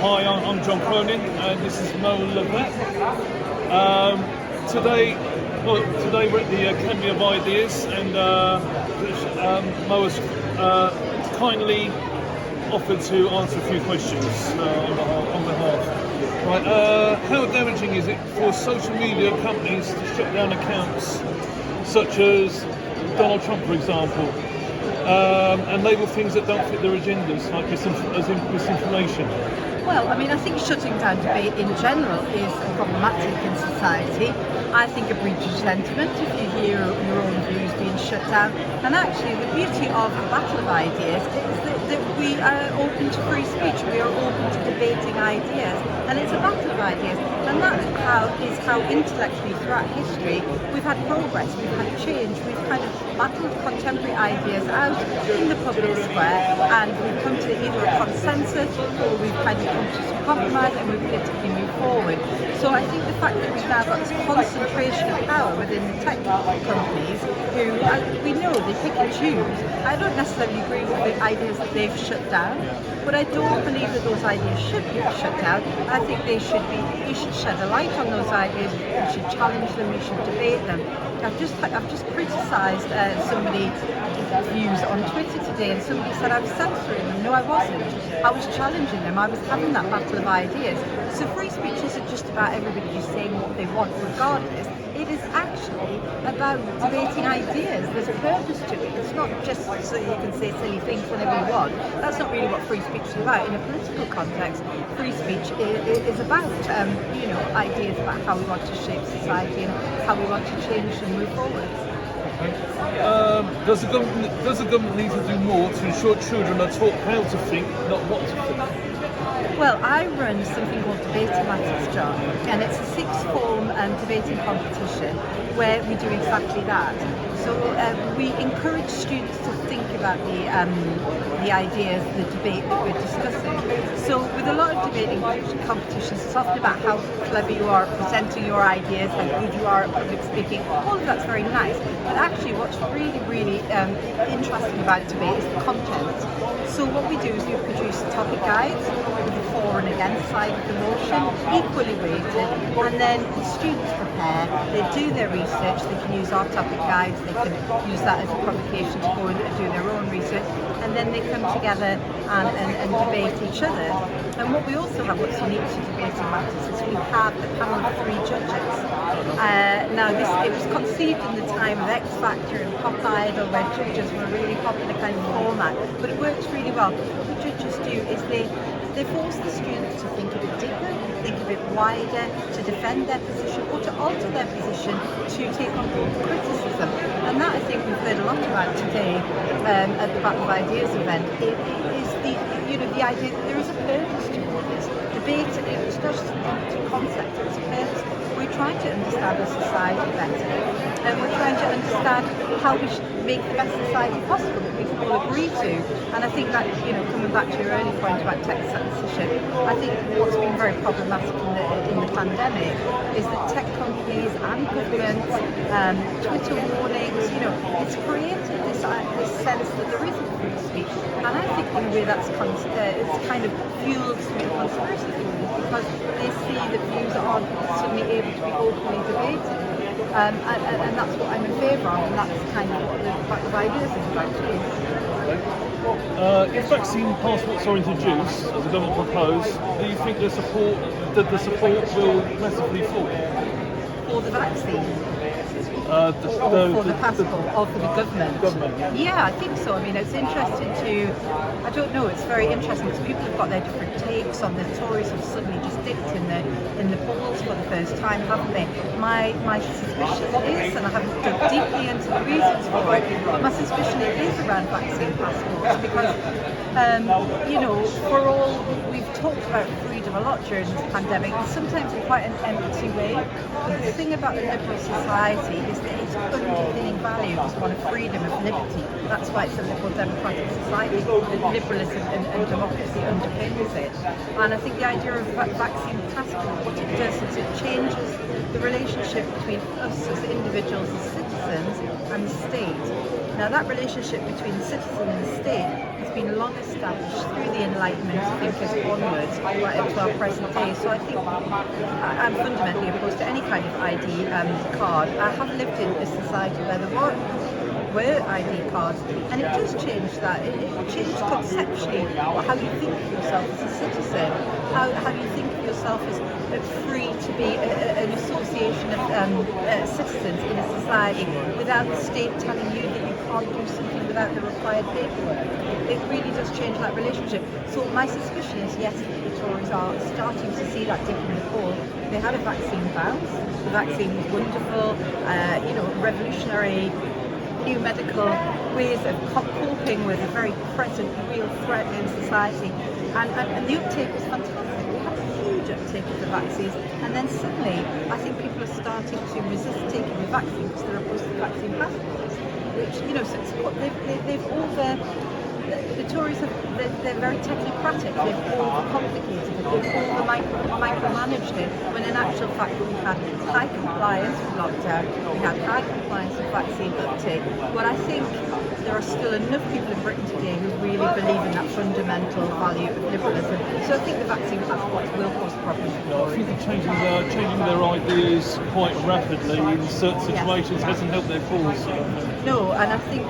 Hi, I'm John Cronin, and this is Mo Lovatt. Today we're at the Academy of Ideas, and Mo has kindly offered to answer a few questions on behalf. Right, how damaging is it for social media companies to shut down accounts such as Donald Trump, for example, and label things that don't fit their agendas, like misinformation? Well, I mean, I think shutting down debate in general is problematic in society. I think a breach of sentiment if you hear your own views being shut down. And actually, the beauty of the battle of ideas is that we are open to free speech. We are open to debating ideas, and it's a battle of ideas. And that is how intellectually throughout history we've had progress, we've had change, we've kind of battled contemporary ideas out in the public square, and we've come to either a consensus or we've kind of come to some compromise and we've politically moved forward. So I think the fact that we've now got this concentration of power within the tech companies, who we know they pick and choose. I don't necessarily agree with the ideas that they've shut down, but I don't believe that those ideas should be shut down. I think they should be. You should shed a light on those ideas. You should challenge them. You should debate them. I've just criticised somebody's views on Twitter today, and somebody said I was censoring them. No, I wasn't. I was challenging them. I was having that battle of ideas. So free speech isn't just about everybody just saying what they want, regardless. It is actually about debating ideas. There's a purpose to it. It's not just so you can say silly things whenever you want. That's not really what free speech is about. In a political context, free speech is about ideas about how we want to shape society and how we want to change and move forward. Does the government need to do more to ensure children are taught how to think, not what to think? Well, I run something called Debating Matters, John, and it's a sixth form debating competition where we do exactly that. So we encourage students to think about the ideas, the debate that we're discussing. So with a lot of debating competitions, it's often about how clever you are at presenting your ideas, how good you are at public speaking. All of that's very nice, but actually what's really, really interesting about debate is the content. So what we do is we produce topic guides with the for and against side of the motion, equally weighted, and then the students prepare, they do their research, they can use our topic guides, they can use that as a provocation to go and do their own research, and then they come together and debate each other. And what we also have, what's unique to Debating Matters, is we have a panel of 3 judges. Now it was conceived in the time of X Factor and Pop Idol, where judges were a really popular kind of format, but it works really well. What the judges do is they force the students to think a bit deeper, think a bit wider, to defend their position or to alter their position to take on board criticism. And that, I think, we've heard a lot about today at the Battle of Ideas event. It is the idea that there is a purpose to all this. Debate, it's not just an empty concept, it's a purpose. We're trying to understand the society better, and we're trying to understand how we should make the best society possible that we can all agree to. And I think that, coming back to your earlier point about tech censorship, I think what's been very problematic in the pandemic is that tech companies and governments, Twitter warnings, it's created this sense that there isn't free speech. And I think in a way that's it's kind of fueled some of the conspiracy theories, because they see that views aren't suddenly able to be openly debated. And that's what I'm in favour of, and that's kind of what the Battle of Ideas is about too. If vaccine passports are introduced, as the government proposed, do you think the support will massively fall? For the vaccine? For the passport, or for the government? Yeah, I think so. I mean, it's interesting I don't know, it's very interesting because people have got their different takes on the Tories have suddenly just dipped in the polls for the first time, haven't they? My suspicion is, and I haven't dug deeply into the reasons for it, but my suspicion it is around vaccine passports, because for all we've talked about freedom a lot during this pandemic, and sometimes in quite an empty way. But the thing about the liberal society is that its underpinning value is one of freedom, of liberty. That's why it's a liberal democratic society. Liberalism and democracy underpins it. And I think the idea of vaccine passport, what it does is it changes the relationship between us as individuals, as citizens, citizens and the state. Now that relationship between the citizen and the state has been long established through the Enlightenment thinkers onwards right up to our present day. So I think I'm fundamentally opposed to any kind of ID card. I have lived in a society where there were ID cards, and it does change that. It changes conceptually how you think of yourself as a citizen, how you think of yourself as free to be an association of citizens in a society without the state telling you that you can't do something without the required paperwork. It really does change that relationship. So my suspicion is, yes, the Tories are starting to see that dip in the poll. They had a vaccine bounce. The vaccine was wonderful, revolutionary, new medical ways of coping with a very present, real threat in society. And the uptake was fantastic. We had a huge uptake of the vaccines. And then suddenly, I think people are starting to resist taking the vaccine because they're opposed to the vaccine passports. Which, so it's what the Tories they're very technocratic, they've overcomplicated it, they've micromanaged it, when in actual fact we've had high compliance with lockdown, we had high compliance with vaccine uptake, but I think there are still enough people in Britain today who really believe in that fundamental value of liberalism. So I think the vaccine passports will cause problems for I Tories. think they're changing their ideas quite rapidly in certain situations hasn't helped their cause. No, and I think,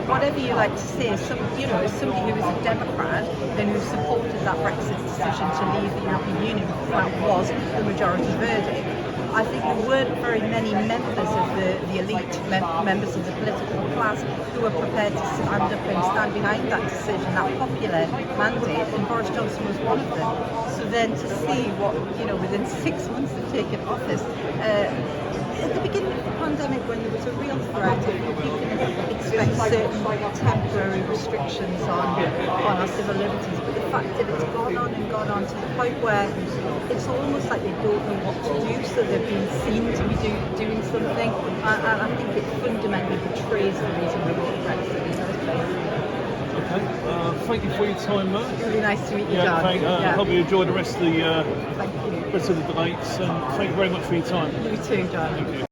whatever you like to say, as somebody who is a Democrat and who supported that Brexit decision to leave the European Union, that was the majority verdict. I think there weren't very many members of the elite, members of the political class, who were prepared to stand behind that decision, that popular mandate, and Boris Johnson was one of them. So then to see what, within 6 months of taking office, at the beginning of the pandemic, when there was a real threat, you can expect certain temporary restrictions on our civil liberties, but the fact that it's gone on to the point where it's almost like they don't know what to do, so they're being seen to be doing something, and I think it fundamentally betrays the reason we want Brexit in the first place. Okay, thank you for your time, Mo. Really nice to meet you, John. I hope you enjoy the rest of the Thank you. rest of the debates, and thank you very much for your time. You too, John. Thank you.